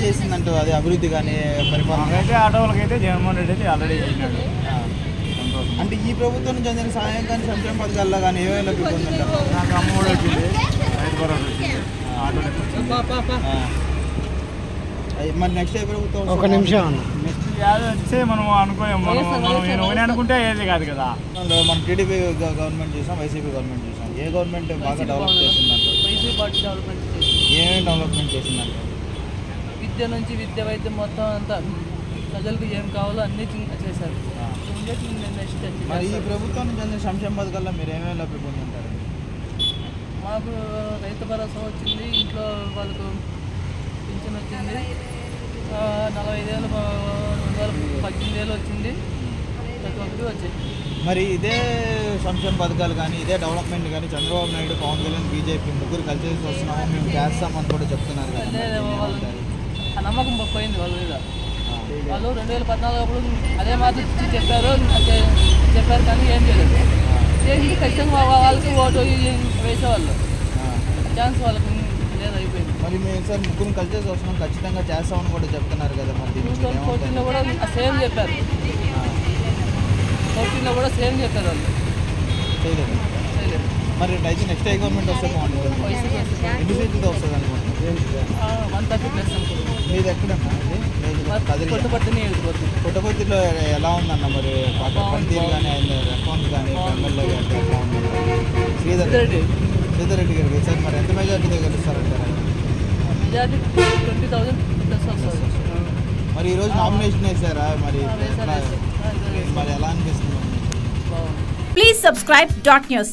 చేసిందంటూ అది అభివృద్ధి కానీ పరిపాలన అయితే ఆటోలకైతే జగన్మోహన్ రెడ్డి అయితే ఆల్రెడీ చేసినాడు. అంటే ఈ ప్రభుత్వం నుంచి అందిన సహాయం కానీ సంక్షేమ పథకాల్లో కానీ ఏమైనా లభిస్తుందంటారు? నాకు అమ్మఒడి వచ్చింది, రైతు భరోసా వచ్చింది, ఆటోలకు వచ్చింది. మరి నెక్స్ట్ ఏ ప్రభుత్వం? ఒక నిమిషం నెక్స్ట్ యాదవ్ వచ్చే మనం అనుకోలేము. మనం ఒకటి అనుకుంటే ఏది కాదు కదా. మనం టీడీపీ గవర్నమెంట్ చూసాం, వైసీపీ గవర్నమెంట్ చూసాం. ఏ గవర్నమెంట్ బాగా డెవలప్ చేసిందంటారు? వైసీపీ పార్టీ డెవలప్మెంట్ ఏమేమి డెవలప్మెంట్ చేసిందంటారు? విద్య నుంచి విద్య వైద్యం మొత్తం అంతా ప్రజలకు ఏం కావాలో అన్నీ చేశారు. మరి ఈ ప్రభుత్వం నుంచి అందిన సంక్షేమ పథకాల్లో మీరు ఏమేమి లబ్ధి పొందుంటారు? మాకు రైతు భరోసా వచ్చింది, ఇంట్లో వాళ్ళకు పింఛన్ వచ్చింది, 45,000 2018 వచ్చింది, ప్రతి ఒక్కటి వచ్చాయి. మరి ఇదే సంక్షేమ పథకాలు కానీ ఇదే డెవలప్మెంట్ కానీ చంద్రబాబు నాయుడు, పవన్ కళ్యాణ్, బీజేపీ ముగ్గురు కలిసి వస్తున్నాము, మేము చేస్తామని కూడా చెప్తున్నారు కదా. వాళ్ళు ఆ నమ్మకం పోయింది వాళ్ళ మీద. వాళ్ళు 2014 అప్పుడు అదే మాట చెప్పారు కానీ ఏం చేయలేదు. చేసి ఖచ్చితంగా వాళ్ళకి ఓటు వేసేవాళ్ళు, ఛాన్స్ వాళ్ళకి లేదు, అయిపోయింది. మరి మేము సార్ ముగ్గురు కలిసి వస్తున్నాం, ఖచ్చితంగా చేస్తామని కూడా చెప్తున్నారు కదా. మరి 2014 కూడా సేమ్ చెప్పారు, 2014 కూడా సేమ్ చెప్పారు వాళ్ళు, చేయలేదు. మరి అయితే నెక్స్ట్ ఏ గవర్నమెంట్ వస్తే బాగుంటుంది? ఎన్ని సీట్లతో వస్తుంది అనుకుంటున్నాను? 130+ అనుకుంటున్నాను. మీది ఎక్కడన్నా? పుట్టపర్తిలో ఎలా ఉందన్న మరి పనితీరు కానీ ఆయన రెస్పాన్స్ కానీ ఎమ్మెల్యే అంటే ఎలా ఉందన్న? శ్రీధర్ రెడ్డి గారికి సార్ మరి ఎంత మెజార్టీతో గెలుస్తారంటారు? మెజార్టీ 20,000+ వస్తుంది. మరి ఈరోజు నామినేషన్ వేసారా? మరి మరి ఎలా అనిపిస్తుంది? Please subscribe .news.